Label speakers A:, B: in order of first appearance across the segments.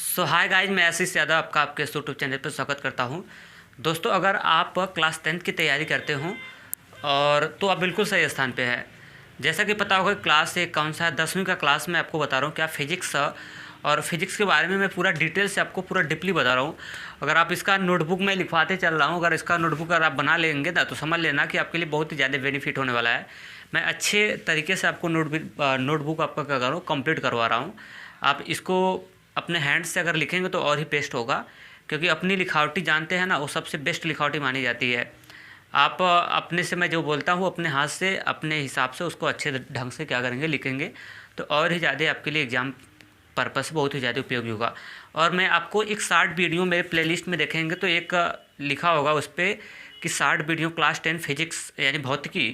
A: Hi guys, मैं आशीष यादव आपका आपके यूट्यूब चैनल पर स्वागत करता हूं। दोस्तों, अगर आप क्लास 10th की तैयारी करते हो और तो आप बिल्कुल सही स्थान पे है। जैसा कि पता होगा क्लास एक कौन सा है, 10वीं का क्लास में आपको बता रहा हूँ क्या फिजिक्स और फिजिक्स के बारे में मैं पूरा डिटेल से आपको पूरा डीपली बता रहा हूँ। अगर आप इसका नोटबुक में लिखवाते चल रहा हूँ, अगर इसका नोटबुक अगर आप बना लेंगे ना तो समझ लेना कि आपके लिए बहुत ही ज़्यादा बेनिफिट होने वाला है। मैं अच्छे तरीके से आपको नोटबुक आपका क्या कर रहा हूँ, कंप्लीट करवा रहा हूँ। आप इसको अपने हैंड से अगर लिखेंगे तो और ही बेस्ट होगा, क्योंकि अपनी लिखावटी जानते हैं ना, वो सबसे बेस्ट लिखावटी मानी जाती है। आप अपने से मैं जो बोलता हूँ अपने हाथ से अपने हिसाब से उसको अच्छे ढंग से क्या करेंगे, लिखेंगे तो और ही ज़्यादा आपके लिए एग्ज़ाम पर्पस से बहुत ही ज़्यादा उपयोगी होगा। और मैं आपको एक 60 वीडियो मेरे प्लेलिस्ट में देखेंगे तो एक लिखा होगा उस पर कि 60 वीडियो क्लास 10 फिजिक्स यानी भौतिकी।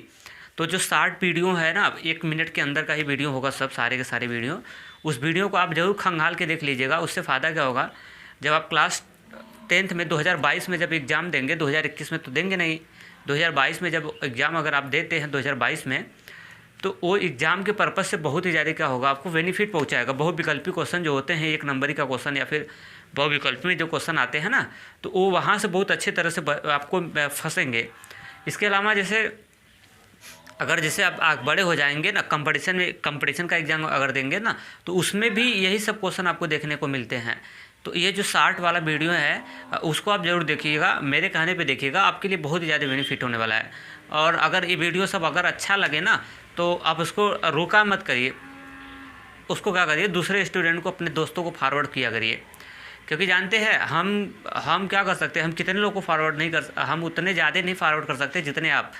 A: तो जो 60 वीडियो है ना, 1 मिनट के अंदर का ही वीडियो होगा, सब सारे के सारे वीडियो। उस वीडियो को आप जरूर खंगाल के देख लीजिएगा। उससे फ़ायदा क्या होगा, जब आप क्लास 10th में 2022 में जब एग्ज़ाम देंगे, 2021 में तो देंगे नहीं, 2022 में जब एग्ज़ाम अगर आप देते हैं 2022 में, तो वो एग्ज़ाम के पर्पज़ से बहुत ही ज़्यादा क्या होगा, आपको बेनिफिट पहुंचाएगा। बहुविकल्पी क्वेश्चन जो होते हैं, 1 नंबरी का क्वेश्चन या फिर बहुविकल्पी में जो क्वेश्चन आते हैं ना, तो वो वहाँ से बहुत अच्छे तरह से आपको फंसेंगे। इसके अलावा जैसे आप बड़े हो जाएंगे ना, कंपटीशन का एग्ज़ाम अगर देंगे ना, तो उसमें भी यही सब क्वेश्चन आपको देखने को मिलते हैं। तो ये जो 60 वाला वीडियो है उसको आप ज़रूर देखिएगा, मेरे कहने पे देखिएगा, आपके लिए बहुत ही ज़्यादा बेनिफिट होने वाला है। और अगर ये वीडियो सब अगर अच्छा लगे ना, तो आप उसको रोका मत करिए, उसको क्या करिए, दूसरे स्टूडेंट को, अपने दोस्तों को फॉरवर्ड किया करिए। क्योंकि जानते हैं हम क्या कर सकते हैं, हम कितने लोगों को फॉरवर्ड नहीं कर, हम उतने ज़्यादा नहीं फॉरवर्ड कर सकते जितने आप,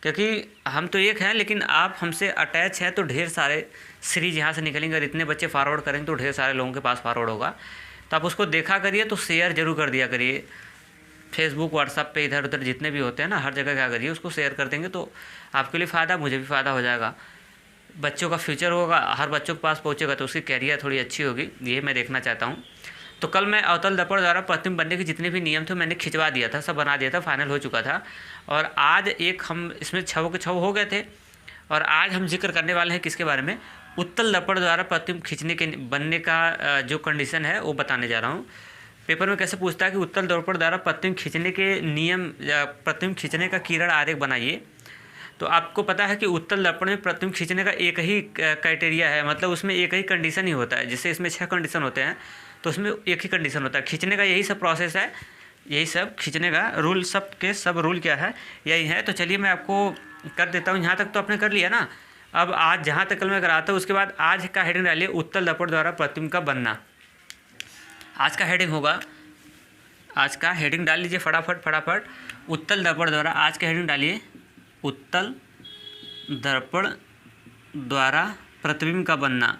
A: क्योंकि हम तो एक हैं लेकिन आप हमसे अटैच हैं, तो ढेर सारे सीरीज यहाँ से निकलेंगे। और इतने बच्चे फॉरवर्ड करेंगे तो ढेर सारे लोगों के पास फॉरवर्ड होगा। तो आप उसको देखा करिए, तो शेयर जरूर कर दिया करिए। फेसबुक, व्हाट्सअप पे इधर उधर जितने भी होते हैं ना, हर जगह क्या करिए, उसको शेयर कर देंगे तो आपके लिए फ़ायदा, मुझे भी फ़ायदा हो जाएगा। बच्चों का फ्यूचर होगा, हर बच्चों के पास पहुँचेगा तो उसकी कैरियर थोड़ी अच्छी होगी, ये मैं देखना चाहता हूँ। तो कल मैं अवतल दर्पण द्वारा प्रतिबिंब बनने के जितने भी नियम थे मैंने खिंचवा दिया था, सब बना दिया था, फाइनल हो चुका था। और आज एक हम इसमें 6 के 6 हो गए थे। और आज हम जिक्र करने वाले हैं किसके बारे में, उत्तल दर्पण द्वारा प्रतिबिंब खींचने के बनने का जो कंडीशन है वो बताने जा रहा हूँ। पेपर में कैसे पूछता है कि उत्तल दर्पण द्वारा प्रतिबिंब खींचने के नियम या प्रतिबिंब खींचने का किरण आरेख बनाइए। तो आपको पता है कि उत्तल दर्पण में प्रतिबिंब खींचने का एक ही क्राइटेरिया है, मतलब उसमें एक ही कंडीशन ही होता है। जैसे इसमें 6 कंडीशन होते हैं तो उसमें एक ही कंडीशन होता है खींचने का, यही सब प्रोसेस है, यही सब खींचने का रूल, सब के सब रूल क्या है, यही है। तो चलिए मैं आपको कर देता हूँ। यहाँ तक तो आपने कर लिया ना। अब आज जहाँ तक कल मैं कराता हूँ उसके बाद आज का हेडिंग डालिए, उत्तल दर्पण द्वारा प्रतिबिंब का बनना। आज का हेडिंग होगा, आज का हेडिंग डाल लीजिए फटाफट। उत्तल दर्पण द्वारा, आज का हेडिंग डालिए, उत्तल दर्पण द्वारा प्रतिबिंब का बनना।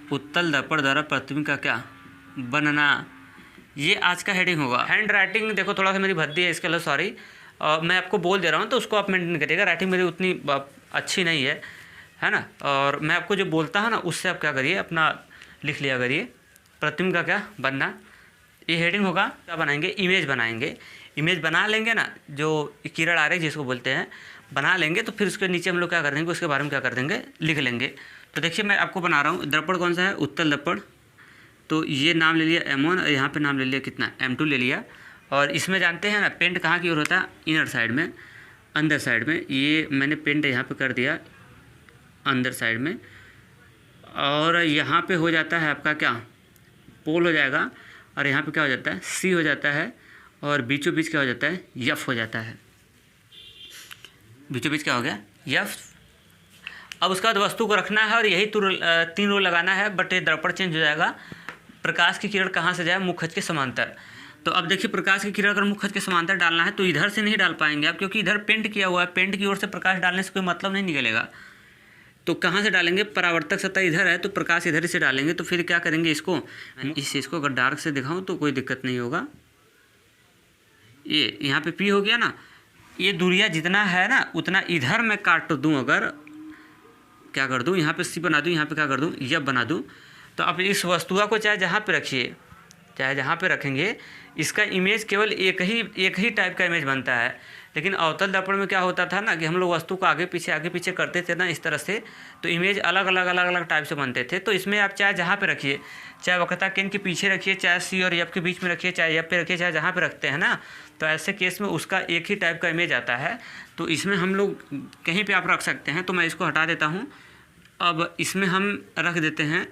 A: उत्तल दर्पण द्वारा प्रतिबिंब का क्या बनना, ये आज का हेडिंग होगा। हैंड राइटिंग देखो थोड़ा सा मेरी भद्दी है, इसके लिए सॉरी। मैं आपको बोल दे रहा हूँ तो उसको आप मेंटेन करिएगा। राइटिंग मेरी उतनी अच्छी नहीं है ना। और मैं आपको जो बोलता हूँ ना उससे आप क्या करिए, अपना लिख लिया करिए, प्रतिबिंब का क्या बनना, ये हेडिंग होगा। क्या बनाएंगे, इमेज बनाएंगे। इमेज बना लेंगे ना, जो किरण आरेख जिसको बोलते हैं, बना लेंगे तो फिर उसके नीचे हम लोग क्या कर देंगे, उसके बारे में क्या कर देंगे, लिख लेंगे। तो देखिए मैं आपको बना रहा हूँ, दर्पण कौन सा है, उत्तल दर्पण। तो ये नाम ले लिया M1 और यहाँ पे नाम ले लिया कितना, M2 ले लिया। और इसमें जानते हैं ना पेंट कहाँ की ओर होता है, इनर साइड में, अंदर साइड में। ये मैंने पेंट यहाँ पे कर दिया अंदर साइड में। और यहाँ पे हो जाता है आपका क्या, पोल हो जाएगा। और यहाँ पे क्या हो जाता है, C हो जाता है। और बीचों बीच क्या हो जाता है, F हो जाता है। बीचों बीच क्या हो गया, F। अब उसके बाद वस्तु को रखना है और यही 3 रोल लगाना है, बट ये दर्पण चेंज हो जाएगा। प्रकाश की किरण कहाँ से जाए, मुख के समांतर। तो अब देखिए प्रकाश की किरण अगर मुख के समांतर डालना है तो इधर से नहीं डाल पाएंगे आप, क्योंकि इधर पेंट किया हुआ है, पेंट की ओर से प्रकाश डालने से कोई मतलब नहीं निकलेगा। तो कहाँ से डालेंगे, परावर्तक सतह इधर है तो प्रकाश इधर ही से डालेंगे। तो फिर क्या करेंगे, इसको इस चीज़ को अगर डार्क से दिखाऊँ तो कोई दिक्कत नहीं होगा। ये यहाँ पे P हो गया ना, ये दूरिया जितना है ना उतना इधर मैं काट दूँ, अगर क्या कर दूँ, यहाँ पे C बना दूँ, यहाँ पे क्या कर दूँ, F बना दूँ। तो अब इस वस्तुआ को चाहे जहाँ पे रखिए, चाहे जहाँ पे रखेंगे, इसका इमेज केवल एक ही टाइप का इमेज बनता है। लेकिन अवतल दर्पण में क्या होता था ना कि हम लोग वस्तु को आगे पीछे करते थे ना इस तरह से, तो इमेज अलग अलग टाइप से बनते थे। तो इसमें आप चाहे जहाँ पे रखिए, चाहे वक्रता केंद्र के पीछे रखिए, चाहे सी और एफ के बीच में रखिए, चाहे एफ पे रखिए, चाहे जहाँ पे रखते हैं ना, तो ऐसे केस में उसका एक ही टाइप का इमेज आता है। तो इसमें हम लोग कहीं पर आप रख सकते हैं। तो मैं इसको हटा देता हूँ। अब इसमें हम रख देते हैं,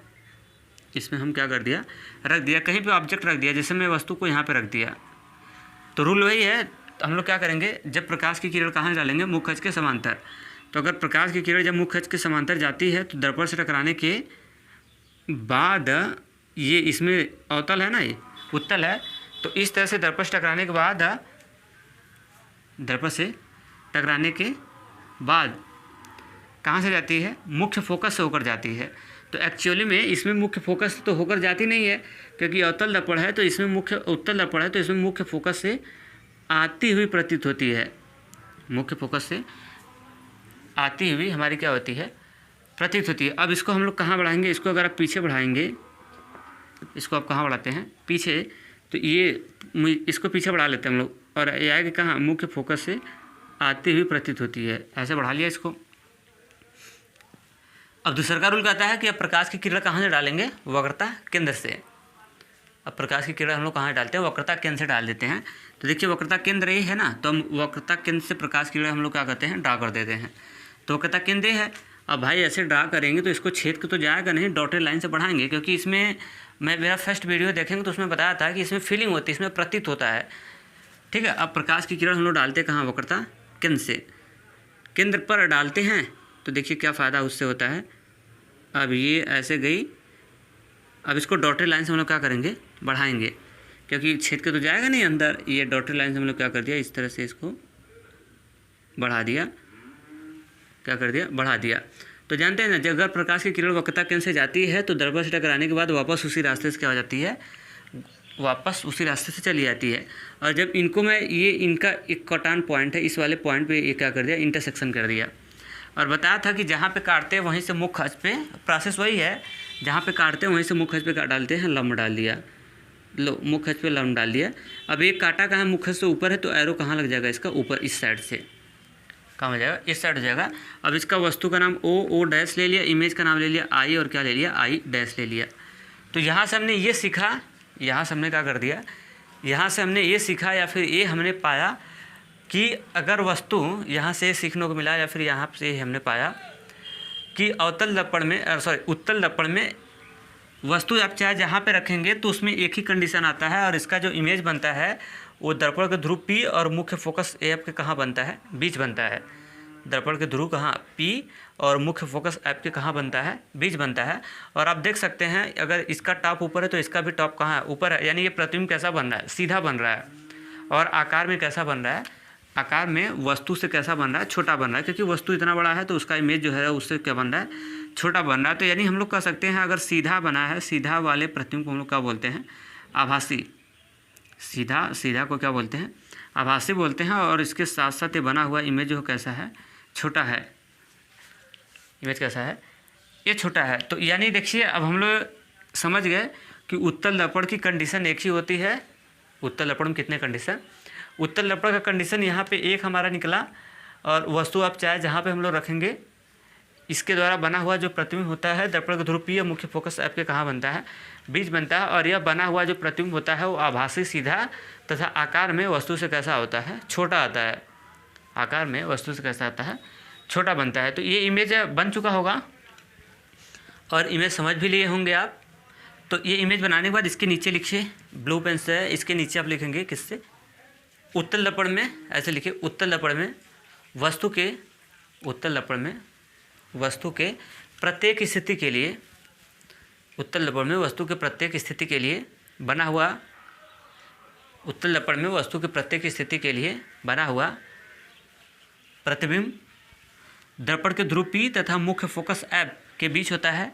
A: इसमें हम क्या कर दिया, रख दिया कहीं पे ऑब्जेक्ट रख दिया, जैसे मैं वस्तु को यहाँ पे रख दिया। तो रूल वही है, तो हम लोग क्या करेंगे, जब प्रकाश की किरण कहाँ डालेंगे, मुख्य अक्ष के समांतर। तो अगर प्रकाश की किरण जब मुख्य अक्ष के समांतर जाती है तो दर्पण से टकराने के बाद, ये इसमें अवतल है ना, ये उत्तल है, तो इस तरह से दर्पण से टकराने के बाद, दर्पण से टकराने के बाद कहाँ से जाती है, मुख्य फोकस से होकर जाती है। तो एक्चुअली में इसमें मुख्य फोकस तो होकर जाती नहीं है, क्योंकि अवतल दर्पण है, तो इसमें मुख्य उत्तल दर्पण है, तो इसमें मुख्य फोकस से आती हुई प्रतीत होती है। मुख्य फोकस से आती हुई हमारी क्या होती है, प्रतीत होती है। अब इसको हम लोग कहाँ बढ़ाएंगे, इसको अगर आप पीछे बढ़ाएंगे, इसको आप कहाँ बढ़ाते हैं, पीछे, तो ये इसको पीछे बढ़ा लेते हैं हम लोग, और ये आएगा कहाँ, मुख्य फोकस से आती हुई प्रतीत होती है। ऐसे बढ़ा लिया इसको। अब दूसरा का रूल कहता है कि अब प्रकाश की किरण कहाँ से डालेंगे, वक्रता केंद्र से। अब प्रकाश की किरण हम लोग कहाँ डालते हैं, वक्रता केंद्र से डाल देते हैं। तो देखिए वक्रता केंद्र ये है ना, तो हम वक्रता केंद्र से प्रकाश की किरण हम लोग क्या करते हैं, ड्रा कर देते हैं। तो वक्रता केंद्र है। अब भाई ऐसे ड्रा करेंगे तो इसको छेद के तो जाएगा नहीं, डॉटेड लाइन से बढ़ाएंगे, क्योंकि इसमें मैं मेरा फर्स्ट वीडियो देखेंगे तो उसमें बताया था कि इसमें फीलिंग होती है, इसमें प्रतीत होता है। ठीक है। अब प्रकाश की किरण हम लोग डालते हैं कहाँ, वक्रता केंद्र से। केंद्र पर डालते हैं तो देखिए क्या फ़ायदा उससे होता है। अब ये ऐसे गई, अब इसको डॉटेड लाइन से हम लोग क्या करेंगे, बढ़ाएंगे, क्योंकि छेद के तो जाएगा नहीं अंदर। ये डॉटेड लाइन से हम लोग क्या कर दिया, इस तरह से इसको बढ़ा दिया, क्या कर दिया, बढ़ा दिया। तो जानते हैं ना, अगर प्रकाश की किरण वक्रता केंद्र से जाती है तो दर्पण से टकराने के बाद वापस उसी रास्ते से क्या हो जाती है, वापस उसी रास्ते से चली जाती है। और जब इनको मैं, ये इनका एक कटान पॉइंट है, इस वाले पॉइंट पे ये क्या कर दिया, इंटरसेक्शन कर दिया। और बताया था कि जहाँ पे काटते हैं वहीं से मुख्य अक्ष पे, प्रोसेस वही है, जहाँ पे काटते हैं वहीं से मुख्य अक्ष पे डालते हैं, लंब डाल दिया, लो मुख्य अक्ष पे लंब डाल दिया। अब एक काटा कहाँ, मुख्य अक्ष से ऊपर है, तो एरो कहाँ लग जाएगा इसका, ऊपर इस साइड से, कहाँ हो जाएगा, इस साइड हो जाएगा। अब इसका वस्तु का नाम ओ डैश ले लिया, इमेज का नाम ले लिया आई, और क्या ले लिया, आई डैश ले लिया। तो यहाँ से हमने ये सीखा, यहाँ से हमने क्या कर दिया, यहाँ से हमने ये सीखा या फिर ये हमने पाया कि अगर वस्तु, यहाँ से सीखने को मिला या फिर यहाँ से हमने पाया कि अवतल दर्पण में, सॉरी उत्तल दर्पण में वस्तु आप चाहे जहाँ पे रखेंगे तो उसमें एक ही कंडीशन आता है, और इसका जो इमेज बनता है वो दर्पण के ध्रुव P और मुख्य फोकस एफ के कहाँ बनता है, बीच बनता है। दर्पण के ध्रुव कहाँ, P और मुख्य फोकस एफ के कहाँ बनता है, बीच बनता है। और आप देख सकते हैं अगर इसका टॉप ऊपर है तो इसका भी टॉप कहाँ है, ऊपर है। यानी ये प्रतिबिंब कैसा बन रहा है, सीधा बन रहा है। और आकार में कैसा बन रहा है, आकार में वस्तु से कैसा बन रहा है, छोटा बन रहा है, क्योंकि वस्तु इतना बड़ा है तो उसका इमेज जो है उससे क्या बन रहा है, छोटा बन रहा है। तो यानी हम लोग कह सकते हैं अगर सीधा बना है, सीधा वाले प्रतिबिंब को हम लोग क्या बोलते हैं, आभासी। सीधा को क्या बोलते हैं, आभासी बोलते हैं। और इसके साथ साथ ये बना हुआ इमेज जो कैसा है, छोटा है। इमेज कैसा है, ये छोटा है। तो यानी देखिए अब हम लोग समझ गए कि उत्तल दर्पण की कंडीशन एक ही होती है। उत्तल दर्पण में कितने कंडीशन, उत्तल दर्पण का कंडीशन यहाँ पे एक हमारा निकला। और वस्तु आप चाहे जहाँ पे हम लोग रखेंगे, इसके द्वारा बना हुआ जो प्रतिबिंब होता है दर्पण के ध्रुव P और मुख्य फोकस एफ के कहाँ बनता है, बीच बनता है। और यह बना हुआ जो प्रतिबिंब होता है वो आभासी, सीधा तथा आकार में वस्तु से कैसा होता है, छोटा आता है। आकार में वस्तु से कैसा आता है, छोटा बनता है। तो ये इमेज बन चुका होगा और इमेज समझ भी लिए होंगे आप। तो ये इमेज बनाने के बाद इसके नीचे लिखिए, ब्लू पेन से इसके नीचे आप लिखेंगे किससे, उत्तल दर्पण में। ऐसे लिखिए, उत्तल दर्पण में वस्तु के, उत्तल दर्पण में वस्तु के प्रत्येक स्थिति के लिए, उत्तल दर्पण में वस्तु के प्रत्येक स्थिति के लिए बना हुआ, उत्तल दर्पण में वस्तु के प्रत्येक स्थिति के लिए बना हुआ प्रतिबिंब दर्पण के ध्रुव P तथा मुख्य फोकस F के बीच होता है।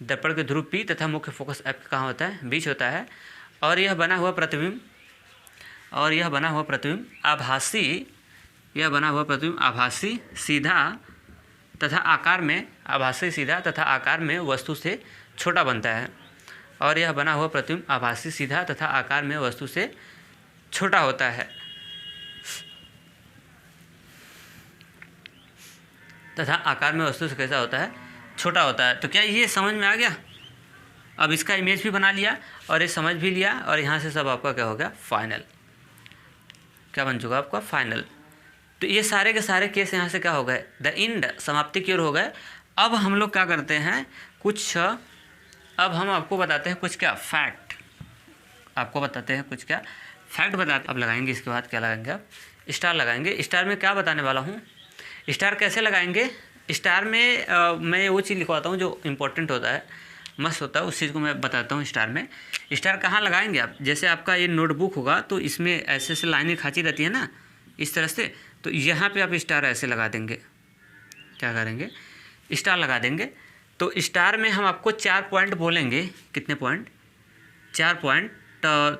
A: दर्पण के ध्रुव P तथा मुख्य फोकस F कहाँ होता है, बीच होता है। और यह बना हुआ प्रतिबिंब, और यह बना हुआ प्रतिबिंब आभासी, यह बना हुआ प्रतिबिंब आभासी, सीधा तथा आकार में, आभासी, सीधा तथा आकार में वस्तु से छोटा बनता है। और यह बना हुआ प्रतिबिंब आभासी, सीधा तथा आकार में वस्तु से छोटा होता है तथा आकार में वस्तु से कैसा होता है, छोटा होता है। तो क्या ये समझ में आ गया? अब इसका इमेज भी बना लिया और ये समझ भी लिया और यहाँ से सब आपका क्या हो गया, फाइनल। क्या बन चुका आपका, फाइनल। तो ये सारे के सारे केस यहाँ से क्या हो गए, द एंड, समाप्ति की ओर हो गए। अब हम लोग क्या करते हैं, कुछ अब हम आपको बताते हैं कुछ क्या फैक्ट, आपको बताते हैं कुछ क्या फैक्ट बताते। अब लगाएंगे इसके बाद क्या लगाएंगे, आप स्टार लगाएंगे। स्टार में क्या बताने वाला हूँ, स्टार कैसे लगाएंगे। स्टार में मैं वो चीज़ लिखवाता हूँ जो इम्पोर्टेंट होता है, मस्त होता है, उस चीज़ को मैं बताता हूँ। स्टार में स्टार कहाँ लगाएंगे आप, जैसे आपका ये नोटबुक होगा तो इसमें ऐसे ऐसे लाइनें खींची रहती है ना, इस तरह से, तो यहाँ पे आप स्टार ऐसे लगा देंगे। क्या करेंगे, स्टार लगा देंगे। तो स्टार में हम आपको 4 पॉइंट बोलेंगे। कितने पॉइंट, 4 पॉइंट।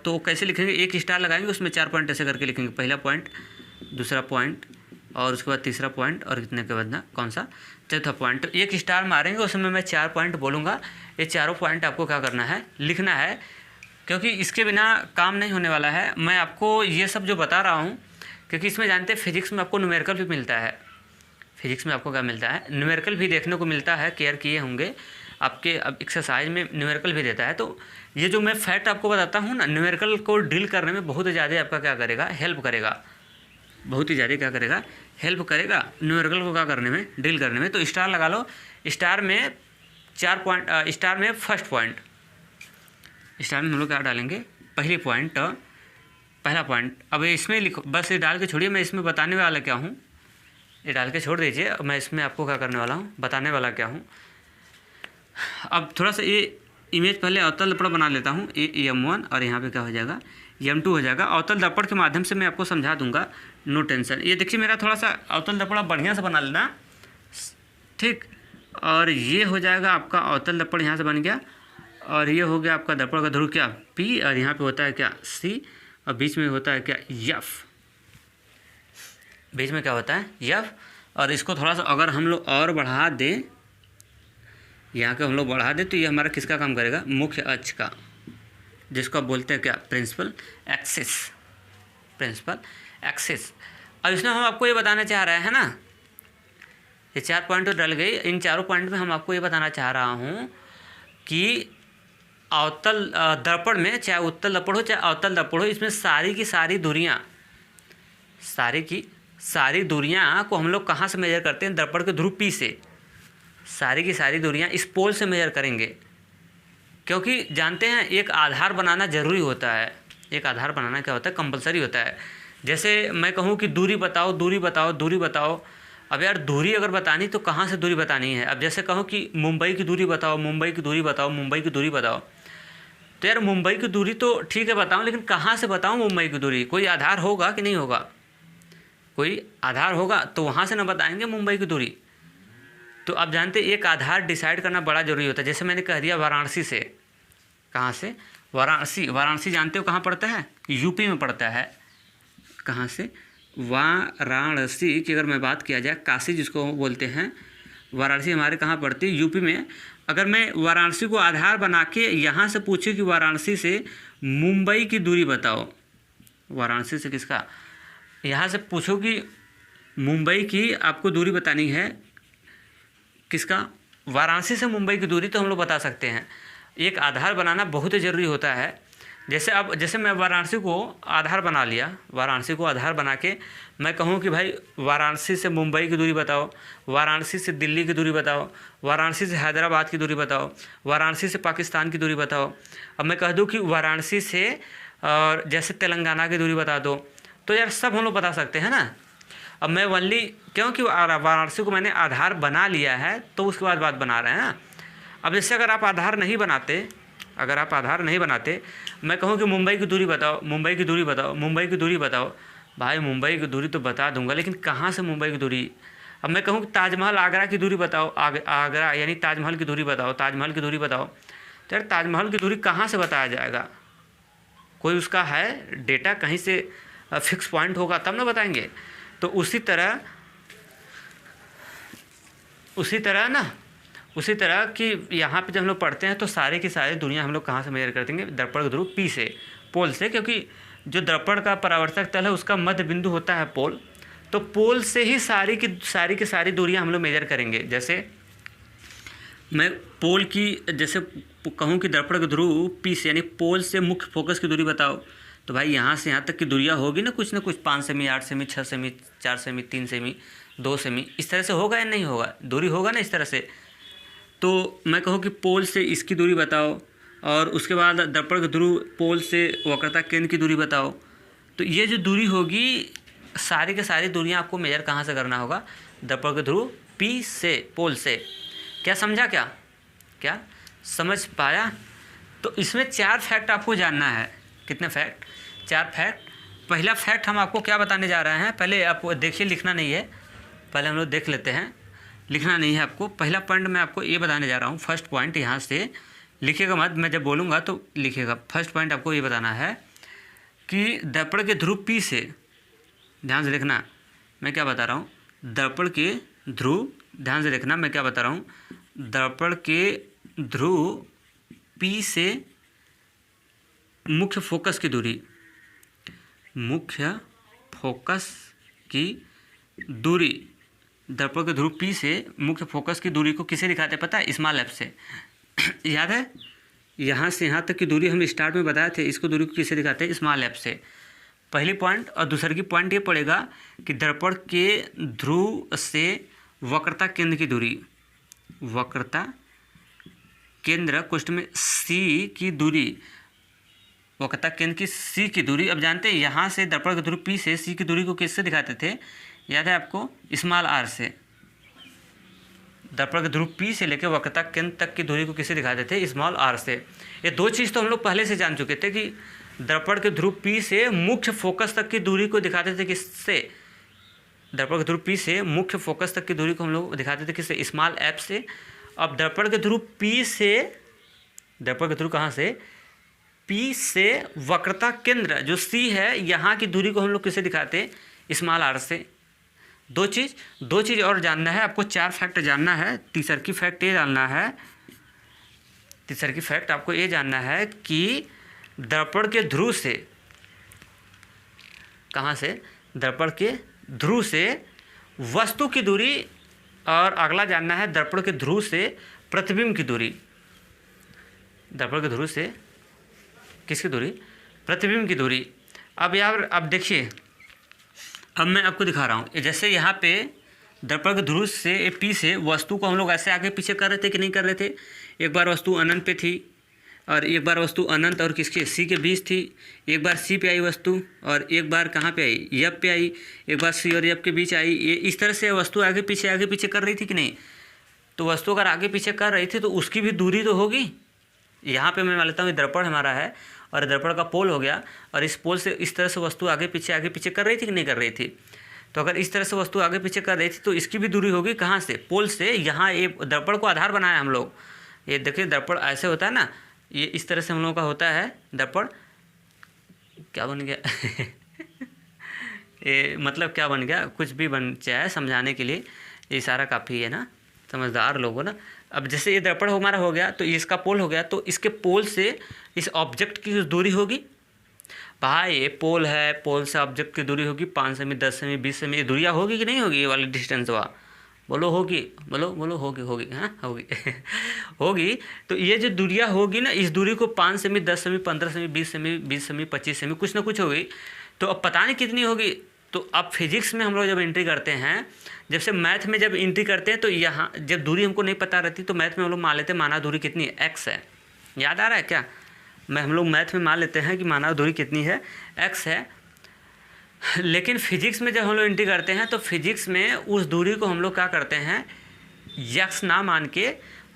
A: तो कैसे लिखेंगे, एक स्टार लगाएंगे, उसमें 4 पॉइंट ऐसे करके लिखेंगे। पहला पॉइंट, दूसरा पॉइंट, और उसके बाद तीसरा पॉइंट, और कितने के बाद ना कौन सा, चौथा पॉइंट। तो एक स्टार मारेंगे, उसमें मैं 4 पॉइंट बोलूँगा। ये चारों पॉइंट आपको क्या करना है, लिखना है, क्योंकि इसके बिना काम नहीं होने वाला है। मैं आपको ये सब जो बता रहा हूँ, क्योंकि इसमें जानते हैं फिजिक्स में आपको न्यूमेरिकल भी मिलता है। फिजिक्स में आपको क्या मिलता है, न्यूमेरिकल भी देखने को मिलता है, केयर किए होंगे आपके, अब एक्सरसाइज में न्यूमेरिकल भी देता है। तो ये जो मैं फैक्ट आपको बताता हूँ ना, न्यूमेरिकल को डील करने में बहुत ज़्यादा आपका क्या करेगा, हेल्प करेगा, बहुत ही ज़्यादा क्या करेगा, हेल्प करेगा न्यूमेरिकल को क्या करने में, डील करने में। तो स्टार लगा लो। स्टार में 4 पॉइंट, स्टार में फर्स्ट पॉइंट, स्टार में हम लोग क्या डालेंगे, पहली पॉइंट, पहला पॉइंट। अब इसमें लिखो, बस ये डाल के छोड़िए, मैं इसमें बताने वाला क्या हूँ, ये डाल के छोड़ दीजिए। मैं इसमें आपको क्या करने वाला हूँ, बताने वाला क्या हूँ। अब थोड़ा सा ये इमेज पहले अवतल दर्पण बना लेता हूँ, M1, और यहाँ पे क्या हो जाएगा, M2 हो जाएगा। अवतल दर्पण के माध्यम से मैं आपको समझा दूंगा, नो टेंशन। ये देखिए मेरा थोड़ा सा अवतल दर्पण आप बढ़िया से बना लेना, ठीक। और ये हो जाएगा आपका अवतल दर्पण, यहाँ से बन गया। और ये हो गया आपका दर्पण का ध्रुव क्या, P, और यहाँ पे होता है क्या, C, और बीच में होता है क्या, F। बीच में क्या होता है, F। और इसको थोड़ा सा अगर हम लोग और बढ़ा दें, यहाँ के हम लोग बढ़ा दें, तो ये हमारा किसका काम करेगा, मुख्य अक्ष का, जिसको आप बोलते हैं क्या, प्रिंसिपल एक्सिस, प्रिंसिपल एक्सिस। अब इसमें हम आपको ये बताना चाह रहे हैं ना, ये 4 पॉइंट तो डल गई। इन चारों पॉइंट में हम आपको ये बताना चाह रहा हूँ कि अवतल दर्पण में, चाहे उत्तल दर्पण हो चाहे अवतल दर्पण हो, इसमें सारी की सारी दूरियाँ, सारी की सारी दूरियाँ को हम लोग कहाँ से मेजर करते हैं, दर्पण के ध्रुव P से। सारी की सारी दूरियाँ इस पोल से मेजर करेंगे, क्योंकि जानते हैं एक आधार बनाना ज़रूरी होता है। एक आधार बनाना क्या होता है, कंपलसरी होता है। जैसे मैं कहूँ कि दूरी बताओ, दूरी बताओ, दूरी बताओ। अब यार दूरी अगर बतानी तो कहाँ से दूरी बतानी है। अब जैसे कहूँ कि मुंबई की दूरी बताओ, मुंबई की दूरी बताओ, मुंबई की दूरी बताओ, तो यार मुंबई की दूरी तो ठीक है बताऊँ, लेकिन कहाँ से बताऊँ मुंबई की दूरी, कोई आधार होगा कि नहीं होगा, कोई आधार होगा तो वहाँ से ना बताएंगे मुंबई की दूरी। तो आप जानते एक आधार डिसाइड करना बड़ा ज़रूरी होता है। जैसे मैंने कह दिया वाराणसी से, कहाँ से, वाराणसी। वाराणसी जानते हो कहाँ पड़ता है, यूपी में पड़ता है। कहाँ से, वाराणसी की अगर मैं बात किया जाए, काशी जिसको बोलते हैं, वाराणसी हमारे कहाँ पड़ती है, यूपी में। अगर मैं वाराणसी को आधार बना के यहाँ से पूछूँ कि वाराणसी से मुंबई की दूरी बताओ, वाराणसी से किसका, यहाँ से पूछो कि मुंबई की आपको दूरी बतानी है, किसका, वाराणसी से मुंबई की दूरी, तो हम लोग बता सकते हैं। एक आधार बनाना बहुत ही ज़रूरी होता है। जैसे अब, जैसे मैं वाराणसी को आधार बना लिया, वाराणसी को आधार बना के मैं कहूँ कि भाई वाराणसी से मुंबई की दूरी बताओ, वाराणसी से दिल्ली की दूरी बताओ, वाराणसी से हैदराबाद की दूरी बताओ, वाराणसी से पाकिस्तान की दूरी बताओ। अब मैं कह दूँ कि वाराणसी से और जैसे तेलंगाना की दूरी बता दो, तो यार सब हम लोग बता सकते हैं ना। अब मैं ओनली, क्योंकि वाराणसी को मैंने आधार बना लिया है तो उसके बाद बात बना रहे हैं ना। अब जैसे अगर आप आधार नहीं बनाते, अगर आप आधार नहीं बनाते, मैं कहूँ कि मुंबई की दूरी बताओ, मुंबई की दूरी बताओ, मुंबई की दूरी बताओ, भाई मुंबई की दूरी तो बता दूंगा, लेकिन कहाँ से मुंबई की दूरी। अब मैं कहूँ कि ताजमहल आगरा की दूरी बताओ, आगरा यानी ताजमहल की दूरी बताओ, ताजमहल की दूरी बताओ, तो यार ताजमहल की दूरी कहाँ से बताया जाएगा, कोई उसका है डेटा, कहीं से फिक्स पॉइंट होगा तब ना बताएंगे। तो उसी तरह ना उसी तरह कि यहाँ पे जब हम लोग पढ़ते हैं तो सारी की सारी दुनिया हम लोग कहाँ से मेजर कर देंगे, दर्पण के ध्रुव P से, पोल से, क्योंकि जो दर्पण का परावर्तक तल है उसका मध्य बिंदु होता है पोल, तो पोल से ही सारी की सारी दूरियाँ हम लोग मेजर करेंगे। जैसे मैं पोल की जैसे कहूँ कि दर्पण के ध्रुव P से यानी पोल से मुख्य फोकस की दूरी बताओ, तो भाई यहाँ से यहाँ तक की दूरियाँ होगी ना कुछ 5 semi, 8 semi, 6 semi, 4 semi, 3 semi, 2 semi, इस तरह से होगा या नहीं होगा, दूरी होगा ना इस तरह से। तो मैं कहूँ कि पोल से इसकी दूरी बताओ, और उसके बाद दर्पण के ध्रुव पोल से वक्रता केंद्र की दूरी बताओ। तो ये जो दूरी होगी सारी के सारी दूरियाँ आपको मेजर कहाँ से करना होगा, दर्पण के ध्रुव P से, पोल से। क्या समझा, क्या समझ पाया? तो इसमें 4 फैक्ट आपको जानना है। कितने फैक्ट? 4 फैक्ट। पहला फैक्ट हम आपको क्या बताने जा रहे हैं, पहले आप देखिए, लिखना नहीं है, पहले हम लोग देख लेते हैं, लिखना नहीं है आपको। पहला पॉइंट मैं आपको ये बताने जा रहा हूँ, फर्स्ट पॉइंट, यहाँ से लिखिएगा मत, मैं जब बोलूँगा तो लिखिएगा। फर्स्ट पॉइंट आपको ये बताना है कि दर्पण के ध्रुव P से, ध्यान से देखना मैं क्या बता रहा हूँ, दर्पण के ध्रुव, ध्यान से देखना मैं क्या बता रहा हूँ, दर्पण के ध्रुव P से मुख्य फोकस की दूरी, मुख्य फोकस की दूरी, दर्पण के ध्रुव P से मुख्य फोकस की दूरी को किसे दिखाते हैं पता है, स्मॉल एफ से। याद है, यहाँ से यहाँ तक की दूरी हम स्टार्ट में बताए थे, इसको दूरी को किसे दिखाते हैं, स्मॉल एफ से। पहली पॉइंट। और दूसरी की पॉइंट ये पड़ेगा कि दर्पण के ध्रुव से वक्रता केंद्र की दूरी, वक्रता केंद्र कुष्ठ में C की दूरी, वक्रता केंद्र की C की दूरी। अब जानते हैं यहाँ से दर्पण के ध्रुव P से C की दूरी को किससे दिखाते थे, याद है आपको, स्मॉल r से। दर्पण के ध्रुव P से लेकर वक्रता केंद्र तक की दूरी को किससे दिखाते थे, स्मॉल r से। ये 2 चीज़ तो हम लोग पहले से जान चुके थे कि दर्पण के ध्रुव P से मुख्य फोकस तक की दूरी को दिखाते थे किससे, दर्पण के ध्रुव P से मुख्य फोकस तक की दूरी को हम लोग दिखाते थे किससे, स्मॉल f से। अब दर्पण के ध्रुव P से, दर्पण के ध्रुव कहाँ से, P से वक्रता केंद्र जो C है, यहाँ की दूरी को हम लोग किससे दिखाते हैं, स्मॉल r से। दो चीज़ और जानना है आपको, 4 फैक्ट जानना है। तीसर की फैक्ट ये जानना है, तीसर की फैक्ट आपको ये जानना है कि दर्पण के ध्रुव से, कहाँ से, दर्पण के ध्रुव से वस्तु की दूरी, और अगला जानना है दर्पण के ध्रुव से प्रतिबिंब की दूरी। दर्पण के ध्रुव से किसकी दूरी, प्रतिबिंब की दूरी। अब यार अब देखिए, अब मैं आपको दिखा रहा हूँ, जैसे यहाँ पे दर्पण के ध्रुव से P से वस्तु को हम लोग ऐसे आगे पीछे कर रहे थे कि नहीं कर रहे थे। एक बार वस्तु अनंत पे थी, और एक बार वस्तु अनंत और किसके, C के बीच थी। एक बार C पे आई वस्तु, और एक बार कहाँ पे आई, यप पे आई। एक बार C और यप के बीच आई। ये इस तरह से वस्तु आगे पीछे कर रही थी कि नहीं। तो वस्तु अगर आगे पीछे कर रही थी तो उसकी भी दूरी तो होगी। यहाँ पे मैं मान लेता हूँ दर्पण हमारा है, और दर्पण का पोल हो गया, और इस पोल से इस तरह से वस्तु आगे पीछे कर रही थी कि नहीं कर रही थी। तो अगर इस तरह से वस्तु आगे पीछे कर रही थी तो इसकी भी दूरी होगी कहाँ से, पोल से। यहाँ ये दर्पण को आधार बनाया हम लोग, ये देखिए दर्पण ऐसे होता है ना, ये इस तरह से हम लोगों का होता है दर्पण। क्या बन गया ये मतलब क्या बन गया, कुछ भी बन जाए, समझाने के लिए ये इशारा काफ़ी है ना, समझदार लोग हो ना। अब जैसे ये दर्पण हमारा हो गया तो इसका पोल हो गया, तो इसके पोल से इस ऑब्जेक्ट की दूरी होगी। भाई ये पोल है, पोल से ऑब्जेक्ट की दूरी होगी 5 सेमी, 10 सेमी, 20 सेमी, ये दूरियाँ होगी कि नहीं होगी, ये वाली डिस्टेंस हुआ, बोलो होगी, बोलो होगी, हाँ होगी होगी। तो ये जो दूरियाँ होगी ना, इस दूरी को 5 semi, 10 semi, 15 semi, 20 semi, 20 semi, 25 semi, कुछ ना कुछ होगी। तो अब पता नहीं कितनी होगी। तो अब फिजिक्स में हम लोग जब एंट्री करते हैं, जब से मैथ में जब एंट्री करते हैं, तो यहाँ जब दूरी हमको नहीं पता रहती तो मैथ में हम लोग मान लेते हैं मानव दूरी कितनी है, x है। याद आ रहा है क्या, हम लोग मैथ में मान लेते हैं कि मानव दूरी कितनी है, x है। लेकिन फिजिक्स में जब हम लोग एंट्री करते हैं तो फिजिक्स में उस दूरी को हम लोग क्या करते हैं, x ना मान के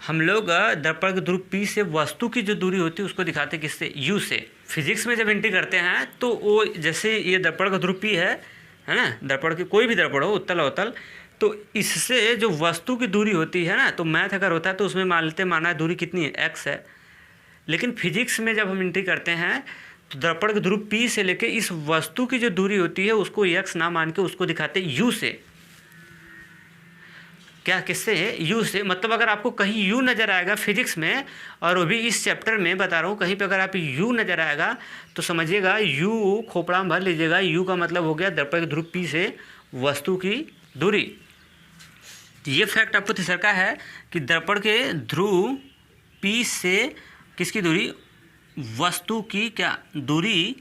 A: हम लोग दर्पण के ध्रुव P से वस्तु की जो दूरी होती है उसको दिखाते हैं किससे, u से। फिजिक्स में जब एंट्री करते हैं तो वो जैसे ये दर्पण का ध्रुव P है ना, दर्पण की कोई भी दर्पण हो, उत्तल अवतल, तो इससे जो वस्तु की दूरी होती है ना, तो मैथ अगर होता है तो उसमें मान लेते हैं माना दूरी कितनी है, x है। लेकिन फिजिक्स में जब हम एंट्री करते हैं तो दर्पण के ध्रुव P से लेके इस वस्तु की जो दूरी होती है उसको x ना मान के उसको दिखाते हैं u से। क्या, किससे? यू से। मतलब अगर आपको कहीं यू नज़र आएगा फिजिक्स में, और वो भी इस चैप्टर में बता रहा हूँ, कहीं पे अगर आप यू नज़र आएगा तो समझिएगा यू खोपड़ा में भर लीजिएगा। यू का मतलब हो गया दर्पण के ध्रुव P से वस्तु की दूरी। ये फैक्ट आपको तीसरा का है कि दर्पण के ध्रुव P से किसकी दूरी, वस्तु की क्या दूरी,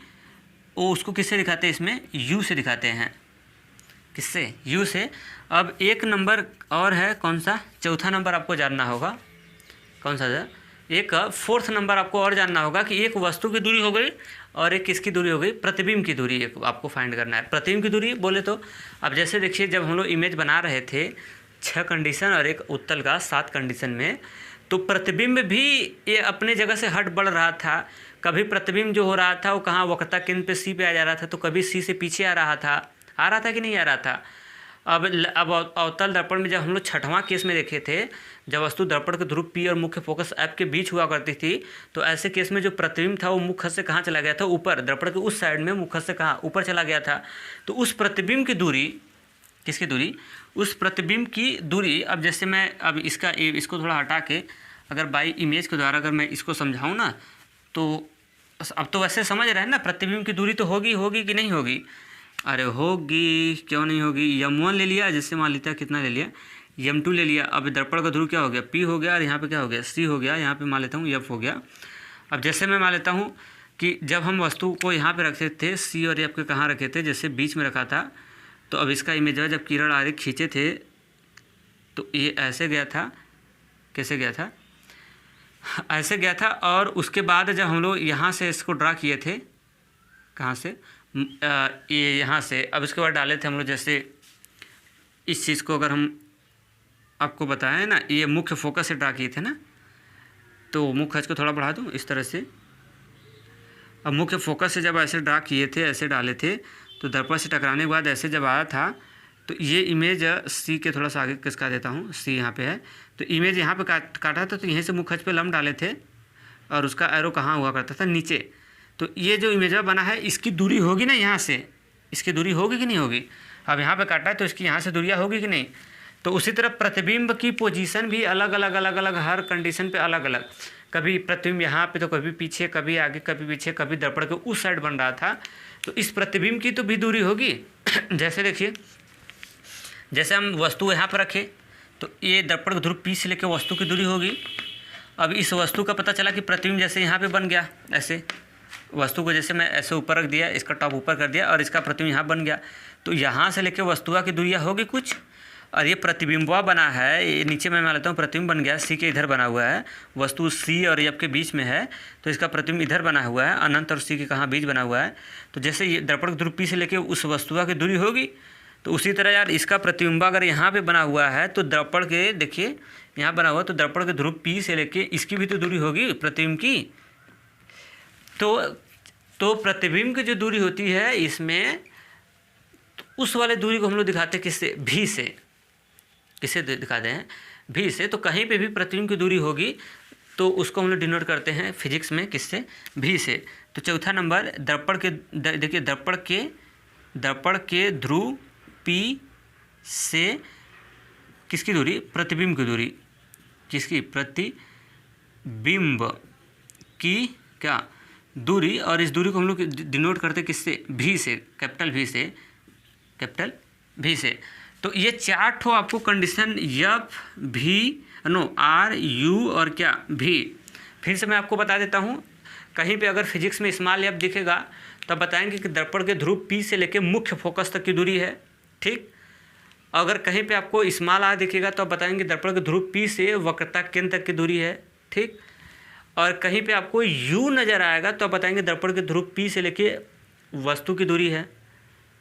A: वो उसको किससे दिखाते हैं, इसमें यू से दिखाते हैं। किससे? यू से। अब एक नंबर और है, कौन सा? चौथा नंबर आपको जानना होगा। कौन सा है? एक फोर्थ नंबर आपको और जानना होगा कि एक वस्तु की दूरी हो गई और एक किसकी दूरी हो गई, प्रतिबिंब की दूरी एक आपको फाइंड करना है। प्रतिबिंब की दूरी बोले तो अब जैसे देखिए, जब हम लोग इमेज बना रहे थे 6 कंडीशन और एक उत्तल का 7 कंडीशन में, तो प्रतिबिंब भी ये अपने जगह से हट बढ़ रहा था। कभी प्रतिबिंब जो हो रहा था वो कहाँ, वक्रता केंद्र पे सी पे आ जा रहा था, तो कभी सी से पीछे आ रहा था कि नहीं आ रहा था। अब अवतल दर्पण में जब हम लोग 6वां केस में देखे थे, जब वस्तु दर्पण के ध्रुव P और मुख्य फोकस F के बीच हुआ करती थी, तो ऐसे केस में जो प्रतिबिंब था वो मुख्य से कहाँ चला गया था, ऊपर, दर्पण के उस साइड में मुख्य से कहाँ, ऊपर चला गया था। तो उस प्रतिबिंब की दूरी, किसकी दूरी, उस प्रतिबिंब की दूरी। अब जैसे मैं अब इसको थोड़ा हटा के अगर बाई इमेज के द्वारा अगर मैं इसको समझाऊँ ना, तो अब तो वैसे समझ रहे हैं ना, प्रतिबिंब की दूरी तो होगी कि नहीं होगी? अरे होगी, क्यों नहीं होगी। m1 ले लिया, जैसे मान लेते हैं कितना ले लिया, m2 ले लिया। अब दर्पण का ध्रुव क्या हो गया, P हो गया, और यहाँ पे क्या हो गया, C हो गया। यहाँ पे मान लेता हूँ F हो गया। अब जैसे मैं मान लेता हूँ कि जब हम वस्तु को यहाँ पे रखते थे, C और F के कहाँ रखे थे, जैसे बीच में रखा था, तो अब इसका इमेज है, जब किरण आरे खींचे थे तो ये ऐसे गया था। कैसे गया था? ऐसे गया था। और उसके बाद जब हम लोग यहाँ से इसको ड्रा किए थे, कहाँ से, ये यहाँ से, अब इसके बाद डाले थे हम लोग, जैसे इस चीज़ को अगर हम आपको बताएं ना, ये मुख्य फोकस से ड्रा किए थे ना, तो मुख्य खर्च को थोड़ा बढ़ा दूँ इस तरह से। अब मुख्य फोकस से जब ऐसे ड्रा किए थे, ऐसे डाले थे, तो दर्पण से टकराने के बाद ऐसे जब आया था, तो ये इमेज सी के थोड़ा सा आगे किसका देता हूँ, सी यहाँ पे है, तो इमेज यहाँ पे काटा था, तो यहीं से मुख्य खर्च पे लम्ब डाले थे और उसका एरो कहाँ हुआ करता था, नीचे। तो ये जो इमेज बना है, इसकी दूरी होगी ना यहाँ से, इसकी दूरी होगी कि नहीं होगी? अब यहाँ पे काटा है तो इसकी यहाँ से दूरियाँ होगी कि नहीं? तो उसी तरह प्रतिबिंब की पोजीशन भी अलग अलग हर कंडीशन पे अलग अलग। कभी प्रतिबिंब यहाँ पे तो कभी पीछे, कभी आगे, कभी पीछे, कभी दर्पण के उस साइड बन रहा था, तो इस प्रतिबिंब की तो भी दूरी होगी। जैसे देखिए, जैसे हम वस्तु यहाँ पर रखें, तो ये दर्पण के ध्रुव P से लेकर वस्तु की दूरी होगी। अब इस वस्तु का पता चला कि प्रतिबिंब जैसे यहाँ पे बन गया, ऐसे वस्तु को जैसे मैं ऐसे ऊपर रख दिया, इसका टॉप ऊपर कर दिया और इसका प्रतिबिंब यहाँ बन गया, तो यहाँ से लेकर वस्तुआ की दूरियाँ होगी कुछ। और ये प्रतिबिंबवा बना है, ये नीचे मैं मान लेता हूँ प्रतिबिंब बन गया, सी के इधर बना हुआ है, वस्तु सी और एफ के बीच में है, तो इसका प्रतिबिंब इधर बना हुआ है, अनंत और सी के कहाँ बीच बना हुआ है। तो जैसे ये दर्पण के ध्रुव P से लेकर उस वस्तुआ की दूरी होगी, तो उसी तरह यार इसका प्रतिबिंब अगर यहाँ पे बना हुआ है, तो दर्पण के देखिए यहाँ बना हुआ, तो दर्पण के ध्रुव P से लेके इसकी भी तो दूरी होगी प्रतिबिंब की। तो प्रतिबिंब की जो दूरी होती है इसमें, तो उस वाले दूरी को हम लोग दिखाते हैं किससे, भी से। किससे दिखाते हैं? भी से। तो कहीं पे भी प्रतिबिंब की दूरी होगी तो उसको हम लोग डिनोट करते हैं फिजिक्स में किससे, भी से। तो चौथा नंबर दर्पण के, देखिए दर्पण के ध्रुव P से किसकी दूरी, प्रतिबिंब की दूरी, किसकी, प्रतिबिंब की क्या दूरी। और इस दूरी को हम लोग डिनोट करते किससे, भी से, कैपिटल भी से। तो ये 4 ठो आपको कंडीशन एफ भी आर यू और क्या भी। फिर से मैं आपको बता देता हूँ, कहीं पे अगर फिजिक्स में स्मॉल एफ दिखेगा तब बताएंगे कि दर्पण के ध्रुव P से लेके मुख्य फोकस तक की दूरी है, ठीक। अगर कहीं पे आपको स्मॉल आर दिखेगा तो आप बताएंगे दर्पण के ध्रुव P से वक्रता केंद्र तक की दूरी है, ठीक। और कहीं पे आपको U नज़र आएगा तो आप बताएंगे दर्पण के ध्रुव P से लेके वस्तु की दूरी है,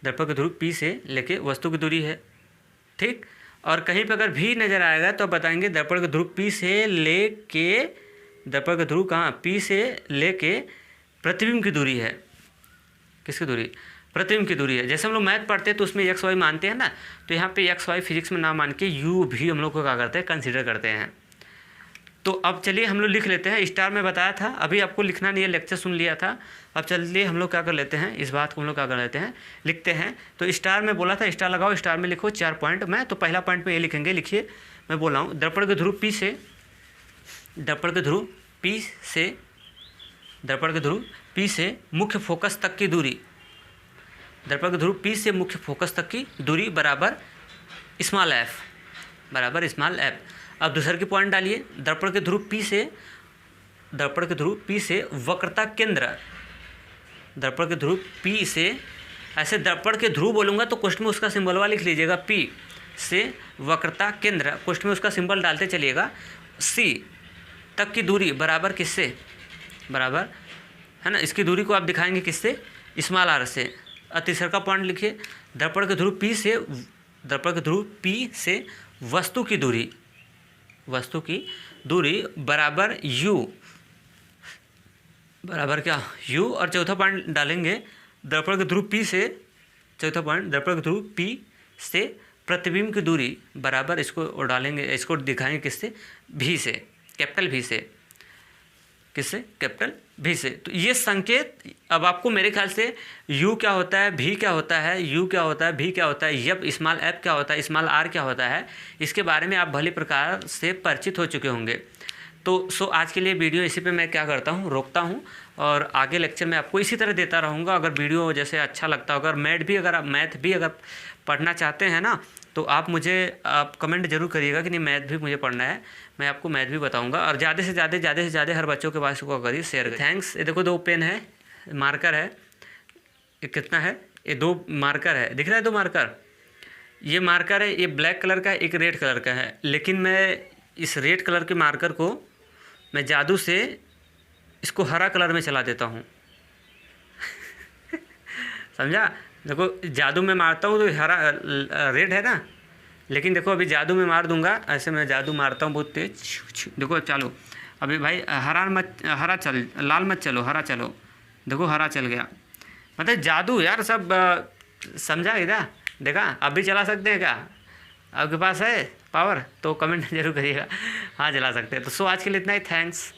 A: दर्पण के ध्रुव P से लेके वस्तु की दूरी है, ठीक। और कहीं पे अगर V नज़र आएगा तो आप बताएंगे दर्पण के ध्रुव P से लेके, दर्पण के ध्रुव कहाँ, P से लेके प्रतिबिंब की दूरी है, किसकी दूरी, प्रतिबिंब की दूरी है। जैसे हम लोग मैथ पढ़ते हैं तो उसमें एक्स वाई मानते हैं ना, तो यहाँ पे एक्स वाई फिजिक्स में ना मान के U भी हम लोग को क्या करते हैं, कंसीडर करते हैं। तो अब चलिए हम लोग लिख लेते हैं। स्टार में बताया था, अभी आपको लिखना नहीं है, लेक्चर सुन लिया था। अब चलिए हम लोग क्या कर लेते हैं, इस बात को हम लोग क्या कर लेते हैं, लिखते हैं। तो स्टार में बोला था, स्टार लगाओ, स्टार में लिखो 4 पॉइंट में। तो पहला पॉइंट में ये लिखेंगे, लिखिए, मैं बोल रहा हूँ, दर्पण के ध्रुव P से, दर्पण के ध्रुव P से, दर्पण के ध्रुव P से मुख्य फोकस तक की दूरी, दर्पण के ध्रुव P से मुख्य फोकस तक की दूरी बराबर स्मॉल f, बराबर स्मॉल f। अब दूसरे की पॉइंट डालिए, दर्पण के ध्रुव P से, दर्पण के ध्रुव P से वक्रता केंद्र, दर्पण के ध्रुव P से, ऐसे दर्पण के ध्रुव बोलूँगा तो क्वेश्चन में उसका सिंबल वाला लिख लीजिएगा, P से वक्रता केंद्र, क्वेश्चन में उसका सिंबल डालते चलिएगा, C तक की दूरी बराबर किससे, बराबर है ना, इसकी दूरी को आप दिखाएंगे किससे, स्मॉल r से। तीसरा का पॉइंट लिखिए, दर्पण के ध्रुव P से, दर्पण के ध्रुव P से वस्तु की दूरी, वस्तु की दूरी बराबर u, बराबर क्या, u। और चौथा पॉइंट डालेंगे, दर्पण के ध्रुव P से, चौथा पॉइंट, दर्पण के ध्रुव P से प्रतिबिंब की दूरी बराबर, इसको डालेंगे, इसको दिखाएंगे किससे, V से, कैपिटल V से, किससे, कैपिटल V से। तो ये संकेत अब आपको मेरे ख्याल से U क्या होता है, V क्या होता है, U क्या होता है, V क्या होता है, यप स्मॉल f क्या होता है, स्मॉल r क्या होता है, इसके बारे में आप भली प्रकार से परिचित हो चुके होंगे। तो आज के लिए वीडियो इसी पे मैं क्या करता हूँ, रोकता हूँ, और आगे लेक्चर में आपको इसी तरह देता रहूँगा। अगर वीडियो जैसे अच्छा लगता हो, अगर मैथ भी अगर पढ़ना चाहते हैं ना, तो आप मुझे कमेंट जरूर करिएगा कि नहीं मैथ भी मुझे पढ़ना है, मैं आपको मैथ भी बताऊंगा। और ज़्यादा से ज़्यादा हर बच्चों के पास इसको करिए, शेयर करिए। थैंक्स। ये देखो 2 पेन है, मार्कर है, ये कितना है, ये 2 मार्कर है, दिख रहा है 2 मार्कर, ये मार्कर है, ये ब्लैक कलर का है, एक रेड कलर का है। लेकिन मैं इस रेड कलर के मार्कर को मैं जादू से इसको हरा कलर में चला देता हूँ समझा, देखो जादू में मारता हूँ तो हरा रेड है ना, लेकिन देखो अभी जादू में मार दूंगा, ऐसे मैं जादू मारता हूँ बहुत तेज। देखो चालो अभी भाई, हरा चल, लाल मत चलो, हरा चलो, देखो हरा चल गया, मतलब जादू यार सब समझा इधर, देखा। अभी चला सकते हैं क्या, आपके पास है पावर, तो कमेंट जरूर करिएगा, हाँ चला सकते हैं। तो आज के लिए इतना ही, थैंक्स।